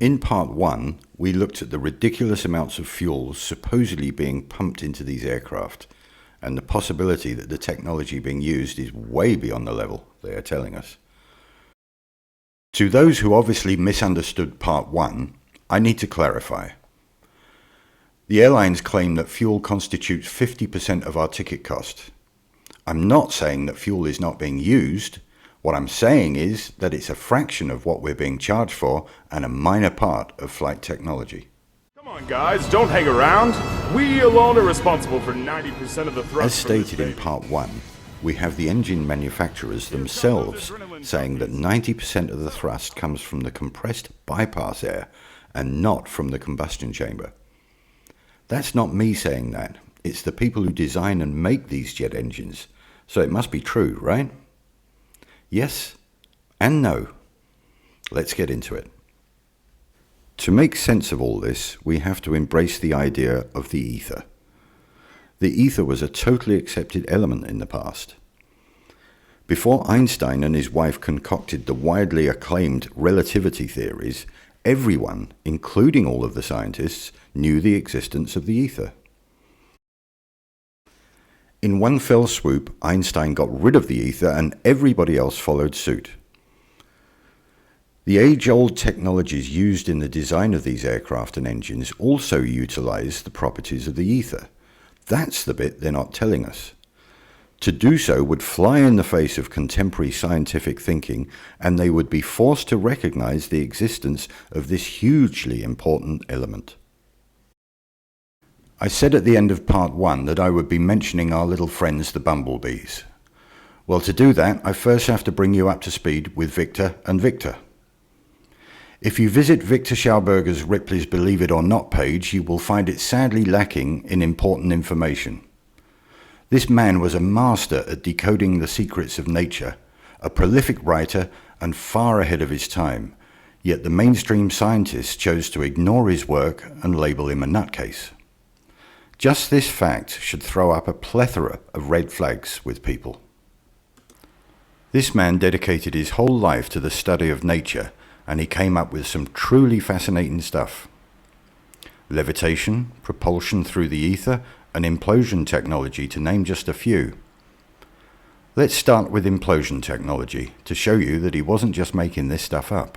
In part 1, we looked at the ridiculous amounts of fuel supposedly being pumped into these aircraft, and the possibility that the technology being used is way beyond the level they are telling us. To those who obviously misunderstood part 1, I need to clarify. The airlines claim that fuel constitutes 50% of our ticket cost. I'm not saying that fuel is not being used. What I'm saying is that it's a fraction of what we're being charged for and a minor part of flight technology. Come on guys, don't hang around. We alone are responsible for 90% of the thrust. As stated in part 1, we have the engine manufacturers themselves saying that 90% of the thrust comes from the compressed bypass air and not from the combustion chamber. That's not me saying that. It's the people who design and make these jet engines. So it must be true, right? Yes and no. Let's get into it. To make sense of all this, we have to embrace the idea of the ether. The ether was a totally accepted element in the past. Before Einstein and his wife concocted the widely acclaimed relativity theories, everyone, including all of the scientists, knew the existence of the ether. In one fell swoop, Einstein got rid of the ether and everybody else followed suit. The age-old technologies used in the design of these aircraft and engines also utilize the properties of the ether. That's the bit they're not telling us. To do so would fly in the face of contemporary scientific thinking, and they would be forced to recognize the existence of this hugely important element. I said at the end of part 1 that I would be mentioning our little friends, the bumblebees. Well, to do that, I first have to bring you up to speed with Viktor and Viktor. If you visit Viktor Schauberger's Ripley's Believe It or Not page, you will find it sadly lacking in important information. This man was a master at decoding the secrets of nature, a prolific writer and far ahead of his time, yet the mainstream scientists chose to ignore his work and label him a nutcase. Just this fact should throw up a plethora of red flags with people. This man dedicated his whole life to the study of nature, and he came up with some truly fascinating stuff. Levitation, propulsion through the ether, and implosion technology, to name just a few. Let's start with implosion technology to show you that he wasn't just making this stuff up.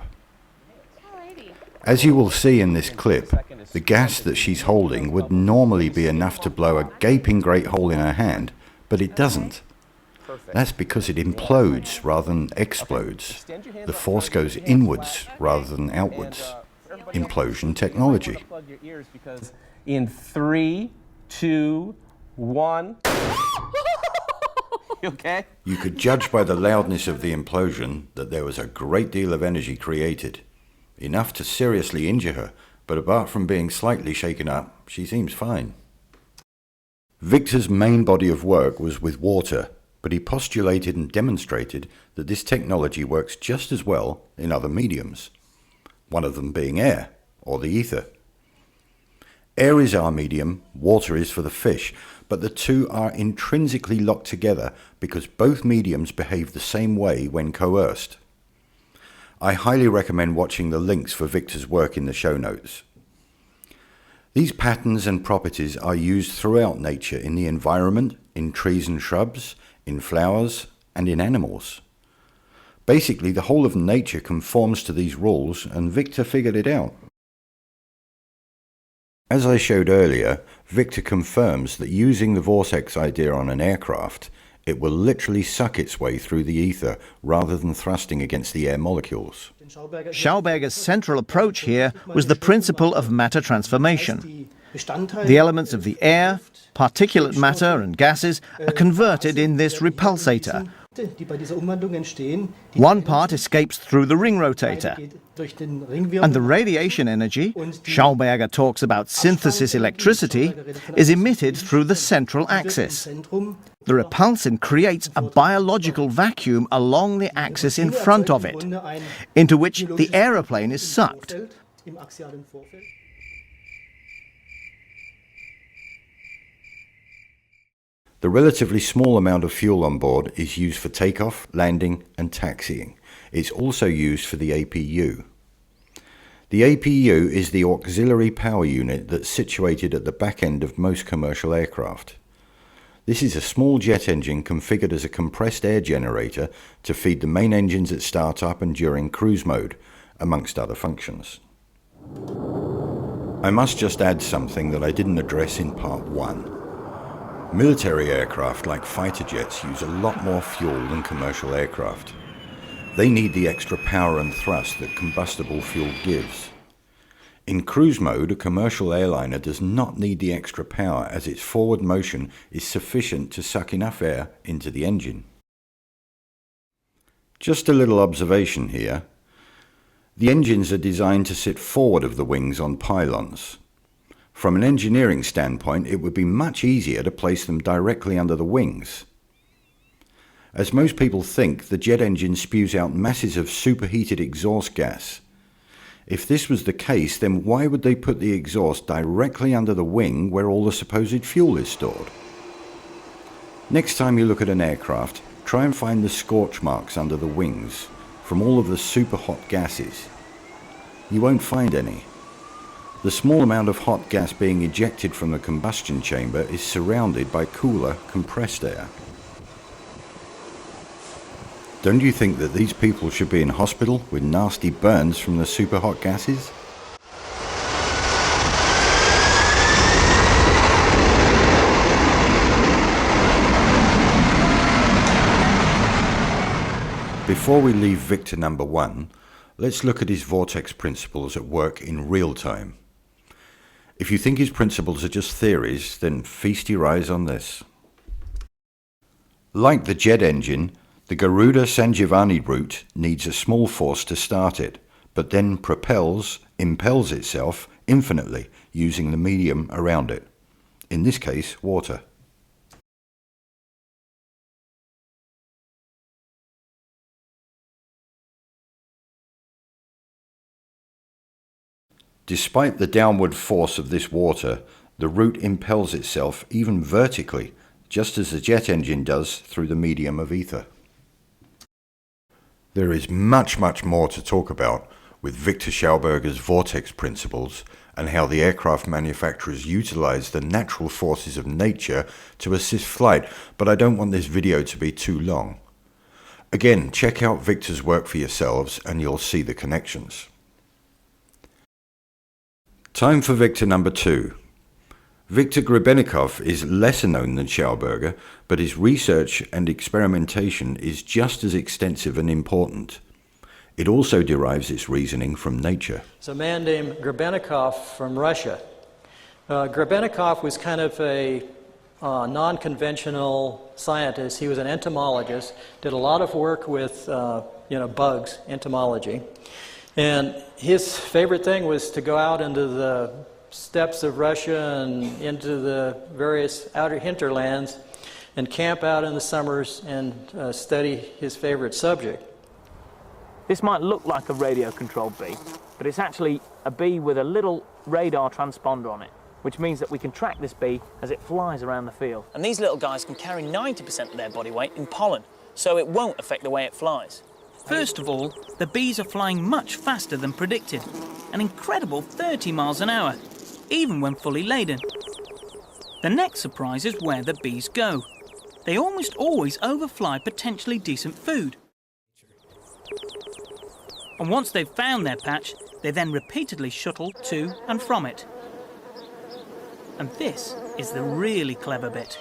As you will see in this clip, the gas that she's holding would normally be enough to blow a gaping great hole in her hand, but it doesn't. That's because it implodes rather than explodes. The force goes inwards rather than outwards. Implosion technology. In 3, 2, 1. You okay? You could judge by the loudness of the implosion that there was a great deal of energy created. Enough to seriously injure her, but apart from being slightly shaken up, she seems fine. Viktor's main body of work was with water, but he postulated and demonstrated that this technology works just as well in other mediums, one of them being air, or the ether. Air is our medium, water is for the fish, but the two are intrinsically locked together because both mediums behave the same way when coerced. I highly recommend watching the links for Viktor's work in the show notes. These patterns and properties are used throughout nature, in the environment, in trees and shrubs, in flowers, and in animals. Basically, the whole of nature conforms to these rules, and Viktor figured it out. As I showed earlier, Viktor confirms that using the vortex idea on an aircraft, it will literally suck its way through the ether rather than thrusting against the air molecules. Schauberger's central approach here was the principle of matter transformation. The elements of the air, particulate matter and gases are converted in this repulsator. One part escapes through the ring rotator, and the radiation energy, Schauberger talks about synthesis electricity, is emitted through the central axis. The repulsion creates a biological vacuum along the axis in front of it, into which the aeroplane is sucked. The relatively small amount of fuel on board is used for takeoff, landing and taxiing. It's also used for the APU. The APU is the auxiliary power unit that's situated at the back end of most commercial aircraft. This is a small jet engine configured as a compressed air generator to feed the main engines at startup and during cruise mode, amongst other functions. I must just add something that I didn't address in part 1. Military aircraft like fighter jets use a lot more fuel than commercial aircraft. They need the extra power and thrust that combustible fuel gives. In cruise mode, a commercial airliner does not need the extra power as its forward motion is sufficient to suck enough air into the engine. Just a little observation here. The engines are designed to sit forward of the wings on pylons. From an engineering standpoint, it would be much easier to place them directly under the wings. As most people think, the jet engine spews out masses of superheated exhaust gas. If this was the case, then why would they put the exhaust directly under the wing where all the supposed fuel is stored? Next time you look at an aircraft, try and find the scorch marks under the wings from all of the super hot gases. You won't find any. The small amount of hot gas being ejected from the combustion chamber is surrounded by cooler, compressed air. Don't you think that these people should be in hospital with nasty burns from the super hot gases? Before we leave Viktor number 1, let's look at his vortex principles at work in real time. If you think his principles are just theories, then feast your eyes on this. Like the jet engine, the Garuda-San Giovanni route needs a small force to start it, but then impels itself infinitely using the medium around it, in this case water. Despite the downward force of this water, the route impels itself even vertically, just as the jet engine does through the medium of ether. There is much more to talk about with Viktor Schauberger's vortex principles and how the aircraft manufacturers utilize the natural forces of nature to assist flight, but I don't want this video to be too long. Again, check out Viktor's work for yourselves and you'll see the connections. Time for Viktor number 2. Viktor Grebennikov is lesser known than Schauberger, but his research and experimentation is just as extensive and important. It also derives its reasoning from nature. It's a man named Grebennikov from Russia. Grebennikov was kind of a non-conventional scientist. He was an entomologist, did a lot of work with bugs, entomology. And his favorite thing was to go out into the steppes of Russia and into the various outer hinterlands and camp out in the summers and study his favorite subject. This might look like a radio-controlled bee, but it's actually a bee with a little radar transponder on it, which means that we can track this bee as it flies around the field. And these little guys can carry 90% of their body weight in pollen, so it won't affect the way it flies. First of all, the bees are flying much faster than predicted, an incredible 30 miles an hour, even when fully laden. The next surprise is where the bees go. They almost always overfly potentially decent food. And once they've found their patch, they then repeatedly shuttle to and from it. And this is the really clever bit.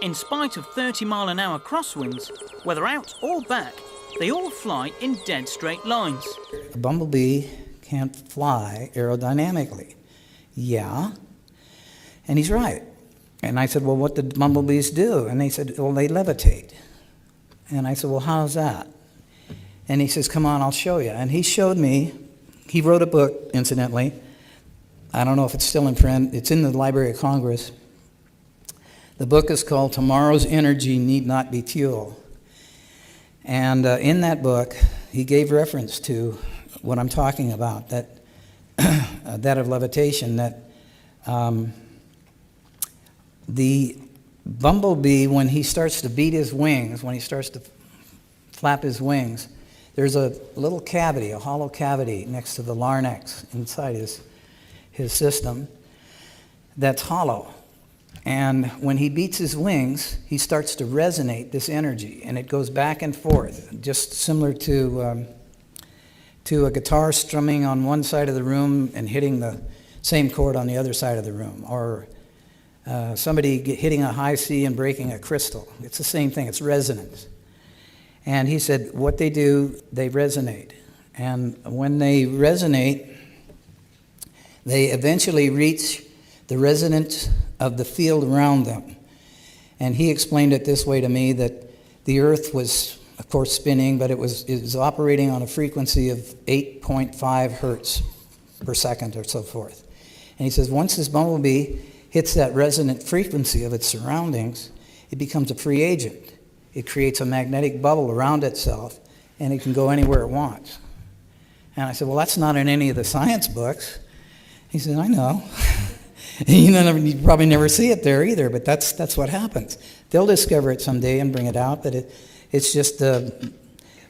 In spite of 30-mile-an-hour crosswinds, whether out or back, they all fly in dead straight lines. A bumblebee can't fly aerodynamically. Yeah, and he's right. And I said, well, what did bumblebees do? And they said, well, they levitate. And I said, well, how's that? And he says, come on, I'll show you. And he showed me. He wrote a book, incidentally. I don't know if it's still in print. It's in the Library of Congress. The book is called Tomorrow's Energy Need Not Be Fuel. And in that book, he gave reference to what I'm talking about, that of levitation, that the bumblebee, when he starts to beat his wings, when he starts to flap his wings, There's a little cavity, a hollow cavity next to the larynx inside his system that's hollow. And when he beats his wings, he starts to resonate this energy, and it goes back and forth, just similar to a guitar strumming on one side of the room and hitting the same chord on the other side of the room, or somebody hitting a high C and breaking a crystal. It's the same thing, it's resonance. And he said what they do, they resonate. And when they resonate, they eventually reach the resonance of the field around them. And he explained it this way to me, that the Earth was, of course, spinning, but it was operating on a frequency of 8.5 hertz per second or so forth. And he says once this bumblebee hits that resonant frequency of its surroundings, it becomes a free agent. It creates a magnetic bubble around itself, and it can go anywhere it wants. And I said, well, that's not in any of the science books. He said, I know. You probably never see it there either, but that's what happens. They'll discover it someday and bring it out, but it's just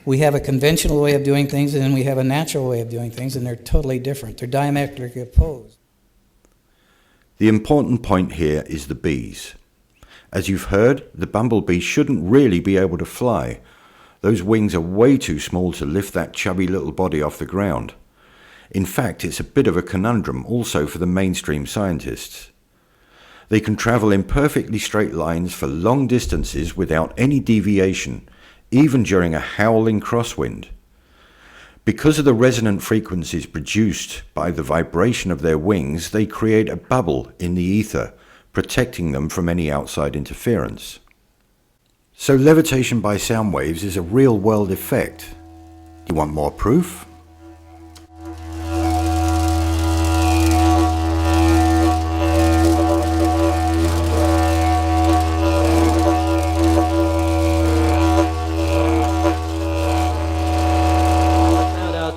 we have a conventional way of doing things, and then we have a natural way of doing things, and they're totally different. They're diametrically opposed. The important point here is the bees. As you've heard, the bumblebee shouldn't really be able to fly. Those wings are way too small to lift that chubby little body off the ground. In fact, it's a bit of a conundrum also for the mainstream scientists. They can travel in perfectly straight lines for long distances without any deviation, even during a howling crosswind. Because of the resonant frequencies produced by the vibration of their wings, they create a bubble in the ether, protecting them from any outside interference. So levitation by sound waves is a real-world effect. You want more proof?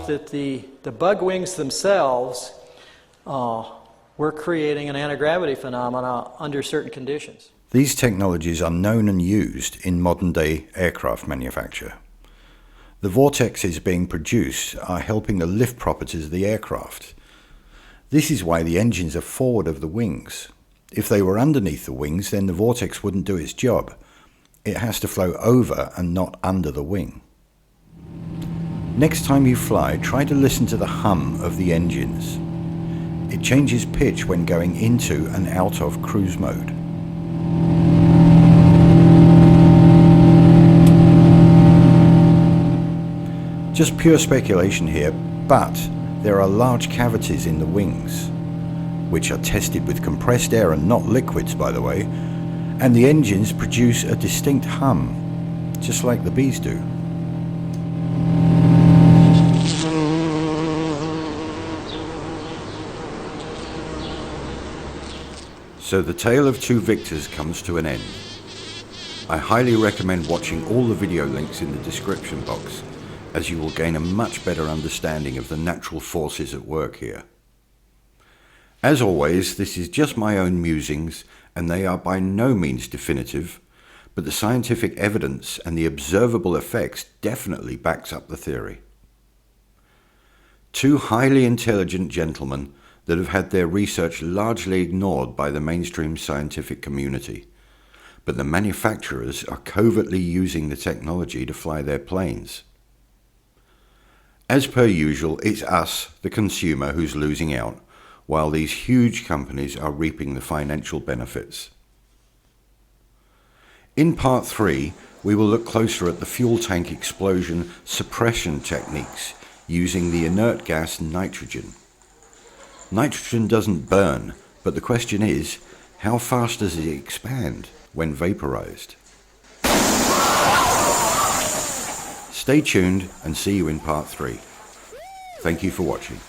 That the bug wings themselves were creating an anti-gravity phenomena under certain conditions. These technologies are known and used in modern-day aircraft manufacture. The vortexes being produced are helping the lift properties of the aircraft. This is why the engines are forward of the wings. If they were underneath the wings, then the vortex wouldn't do its job. It has to flow over and not under the wing. Next time you fly, try to listen to the hum of the engines. It changes pitch when going into and out of cruise mode. Just pure speculation here, but there are large cavities in the wings, which are tested with compressed air and not liquids, by the way, and the engines produce a distinct hum, just like the bees do. So the tale of two Victors comes to an end. I highly recommend watching all the video links in the description box, as you will gain a much better understanding of the natural forces at work here. As always, this is just my own musings, and they are by no means definitive, but the scientific evidence and the observable effects definitely backs up the theory. Two highly intelligent gentlemen that have had their research largely ignored by the mainstream scientific community, but the manufacturers are covertly using the technology to fly their planes. As per usual, it's us, the consumer, who's losing out, while these huge companies are reaping the financial benefits. In part 3, we will look closer at the fuel tank explosion suppression techniques using the inert gas nitrogen. Nitrogen doesn't burn, but the question is, how fast does it expand when vaporized? Stay tuned and see you in part 3. Thank you for watching.